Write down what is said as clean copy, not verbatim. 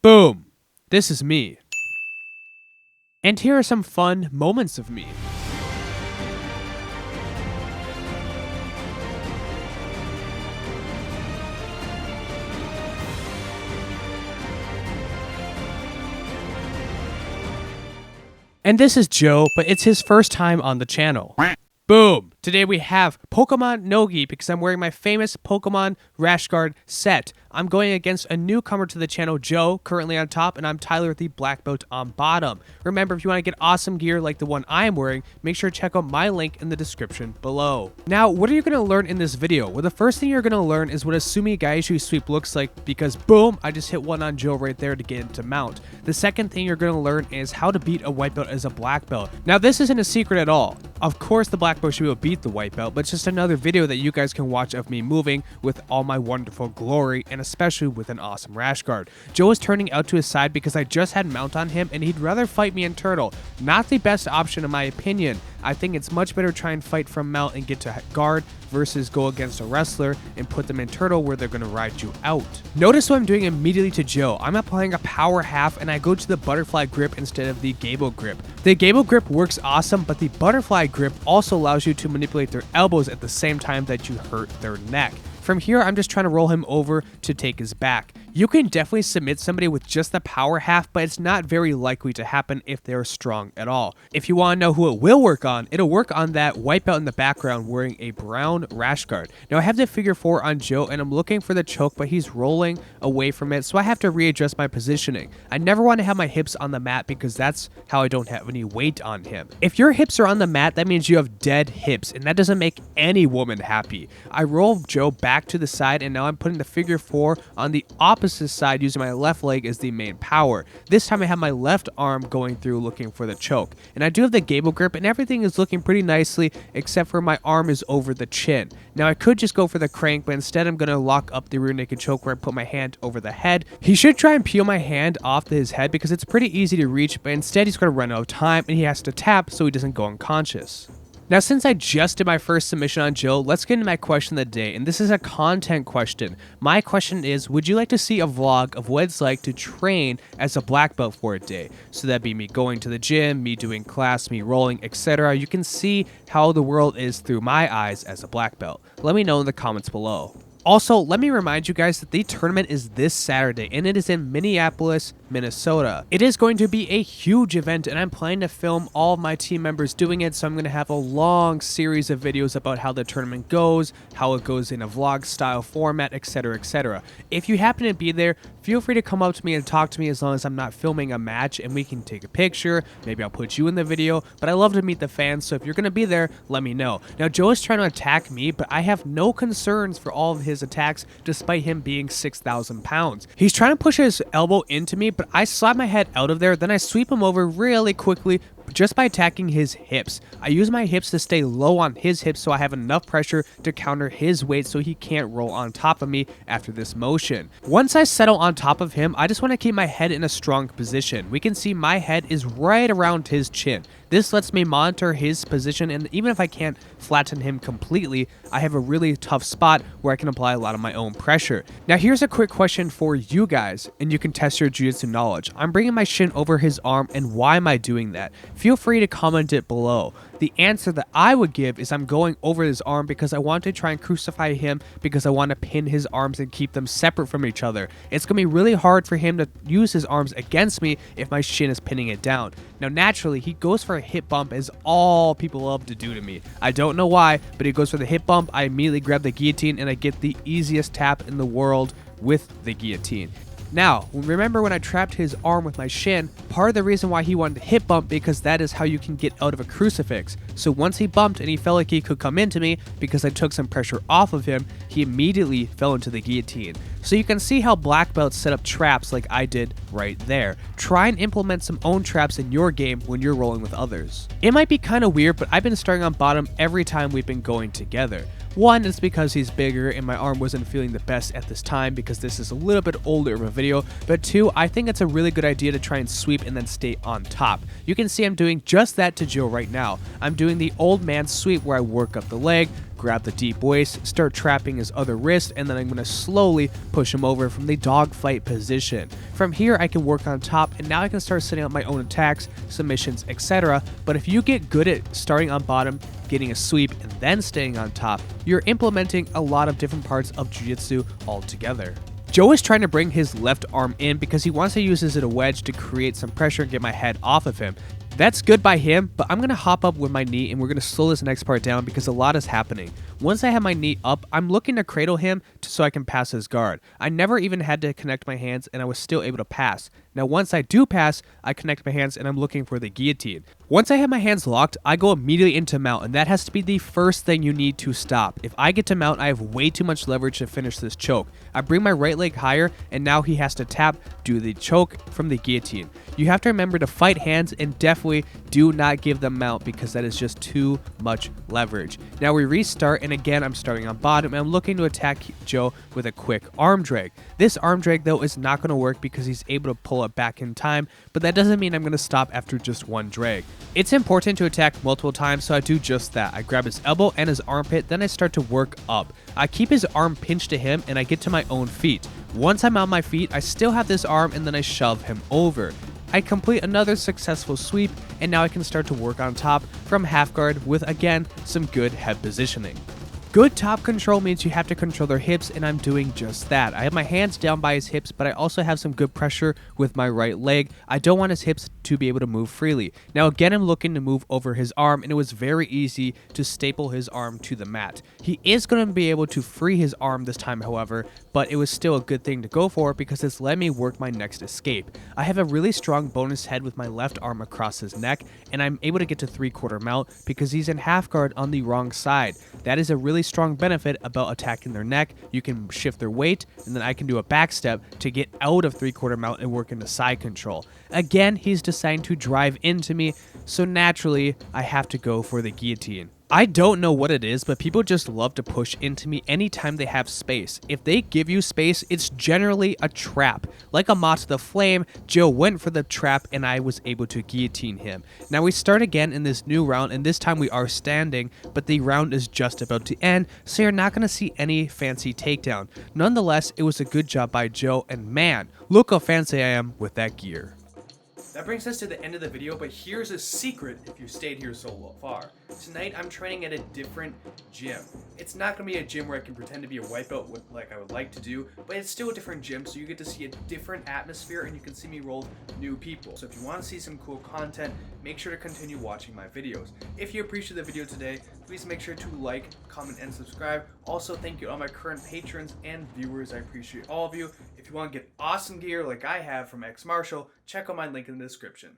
Boom! This is me. And here are some fun moments of me. And this is Joe, but it's his first time on the channel. Boom! Today we have Pokemon Nogi because I'm wearing my famous Pokemon Rash Guard set. I'm going against a newcomer to the channel, Joe, currently on top, and I'm Tyler, the black belt, on bottom. Remember, if you want to get awesome gear like the one I am wearing, make sure to check out my link in the description below. Now, what are you going to learn in this video? Well, the first thing you're going to learn is what a Sumi Gaishu sweep looks like because, boom, I just hit one on Joe right there to get into mount. The second thing you're going to learn is how to beat a white belt as a black belt. Now, this isn't a secret at all. Of course, the black belt should be able to beat the white belt, but it's just another video that you guys can watch of me moving with all my wonderful glory, and especially with an awesome rash guard. Joe is turning out to his side because I just had mount on him and he'd rather fight me in turtle. Not the best option in my opinion. I think it's much better to try and fight from mount and get to guard versus go against a wrestler and put them in turtle where they're going to ride you out. Notice what I'm doing immediately to Joe. I'm applying a power half and I go to the butterfly grip instead of the gable grip. The gable grip works awesome, but the butterfly grip also allows you to manipulate their elbows at the same time that you hurt their neck. From here, I'm just trying to roll him over to take his back. You can definitely submit somebody with just the power half, but it's not very likely to happen if they're strong at all. If you want to know who it will work on, it'll work on that white belt in the background wearing a brown rash guard. Now I have the figure 4 on Joe and I'm looking for the choke, but he's rolling away from it, so I have to readjust my positioning. I never want to have my hips on the mat because that's how I don't have any weight on him. If your hips are on the mat, that means you have dead hips, and that doesn't make any woman happy. I roll Joe back to the side and now I'm putting the figure 4 on the opposite side using my left leg as the main power. This time I have my left arm going through looking for the choke. And I do have the gable grip and everything is looking pretty nicely except for my arm is over the chin. Now I could just go for the crank, but instead I'm going to lock up the rear naked choke where I put my hand over the head. He should try and peel my hand off his head because it's pretty easy to reach, but instead he's going to run out of time and he has to tap so he doesn't go unconscious. Now, since I just did my first submission on Joe, let's get into my question of the day, and this is a content question. My question is, would you like to see a vlog of what it's like to train as a black belt for a day? So that'd be me going to the gym, me doing class, me rolling, etc. You can see how the world is through my eyes as a black belt. Let me know in the comments below. Also, let me remind you guys that the tournament is this Saturday, and it is in Minneapolis, Minnesota. It is going to be a huge event, and I'm planning to film all of my team members doing it, so I'm going to have a long series of videos about how the tournament goes, how it goes in a vlog style format, etc, etc. If you happen to be there, feel free to come up to me and talk to me as long as I'm not filming a match, and we can take a picture. Maybe I'll put you in the video, but I love to meet the fans, so if you're going to be there, let me know. Now, Joe is trying to attack me, but I have no concerns for all of his attacks despite him being 6,000 pounds. He's trying to push his elbow into me, but I slide my head out of there, then I sweep him over really quickly just by attacking his hips. I use my hips to stay low on his hips so I have enough pressure to counter his weight so he can't roll on top of me after this motion. Once I settle on top of him, I just want to keep my head in a strong position. We can see my head is right around his chin. This lets me monitor his position, and even if I can't flatten him completely, I have a really tough spot where I can apply a lot of my own pressure. Now here's a quick question for you guys, and you can test your jiu-jitsu knowledge. I'm bringing my shin over his arm, and why am I doing that? Feel free to comment it below. The answer that I would give is I'm going over his arm because I want to try and crucify him because I want to pin his arms and keep them separate from each other. It's going to be really hard for him to use his arms against me if my shin is pinning it down. Now naturally, he goes for a hip bump as all people love to do to me. I don't know why, but he goes for the hip bump. I immediately grab the guillotine and I get the easiest tap in the world with the guillotine. Now, remember when I trapped his arm with my shin, part of the reason why he wanted to hip bump because that is how you can get out of a crucifix. So once he bumped and he felt like he could come into me because I took some pressure off of him, he immediately fell into the guillotine. So you can see how black belts set up traps like I did right there. Try and implement some own traps in your game when you're rolling with others. It might be kind of weird, but I've been starting on bottom every time we've been going together. One, it's because he's bigger and my arm wasn't feeling the best at this time because this is a little bit older of a video, but two, I think it's a really good idea to try and sweep and then stay on top. You can see I'm doing just that to Joe right now. I'm doing the old man sweep where I work up the leg, grab the deep waist, start trapping his other wrist, and then I'm going to slowly push him over from the dogfight position. From here, I can work on top, and now I can start setting up my own attacks, submissions, etc. But if you get good at starting on bottom, getting a sweep, and then staying on top, you're implementing a lot of different parts of jiu-jitsu all together. Joe is trying to bring his left arm in because he wants to use this as a wedge to create some pressure and get my head off of him. That's good by him, but I'm going to hop up with my knee and we're going to slow this next part down because a lot is happening. Once I have my knee up, I'm looking to cradle him so I can pass his guard. I never even had to connect my hands and I was still able to pass. Now once I do pass, I connect my hands and I'm looking for the guillotine. Once I have my hands locked, I go immediately into mount, and that has to be the first thing you need to stop. If I get to mount, I have way too much leverage to finish this choke. I bring my right leg higher, and now he has to tap, do the choke from the guillotine. You have to remember to fight hands and definitely do not give them mount because that is just too much leverage. Now we restart, and again I'm starting on bottom and I'm looking to attack Joe with a quick arm drag. This arm drag though is not going to work because he's able to pull it back in time, but that doesn't mean I'm going to stop after just one drag. It's important to attack multiple times, so I do just that. I grab his elbow and his armpit, then I start to work up. I keep his arm pinched to him and I get to my own feet. Once I'm on my feet, I still have this arm and then I shove him over. I complete another successful sweep, and now I can start to work on top from half guard with, again, some good head positioning. Good top control means you have to control their hips, and I'm doing just that. I have my hands down by his hips, but I also have some good pressure with my right leg. I don't want his hips to be able to move freely. Now again, I'm looking to move over his arm, and it was very easy to staple his arm to the mat. He is going to be able to free his arm this time, however, but it was still a good thing to go for because it's let me work my next escape. I have a really strong bonus head with my left arm across his neck, and I'm able to get to 3/4 mount because he's in half guard on the wrong side. That is a really strong benefit about attacking their neck. You can shift their weight, and then I can do a back step to get out of 3/4 mount and work into side control. Again, he's deciding to drive into me, so naturally I have to go for the guillotine. I don't know what it is, but people just love to push into me anytime they have space. If they give you space, it's generally a trap. Like a moth to the flame, Joe went for the trap and I was able to guillotine him. Now we start again in this new round, and this time we are standing, but the round is just about to end, so you're not going to see any fancy takedown. Nonetheless, it was a good job by Joe, and man, look how fancy I am with that gear. That brings us to the end of the video, but here's a secret if you stayed here so far. Tonight I'm training at a different gym. It's not going to be a gym where I can pretend to be a white belt like I would like to do, but it's still a different gym, so you get to see a different atmosphere and you can see me roll new people. So if you want to see some cool content, make sure to continue watching my videos. If you appreciate the video today, please make sure to like, comment, and subscribe. Also, thank you all my current patrons and viewers. I appreciate all of you. If you want to get awesome gear like I have from X Marshall, check out my link in the description.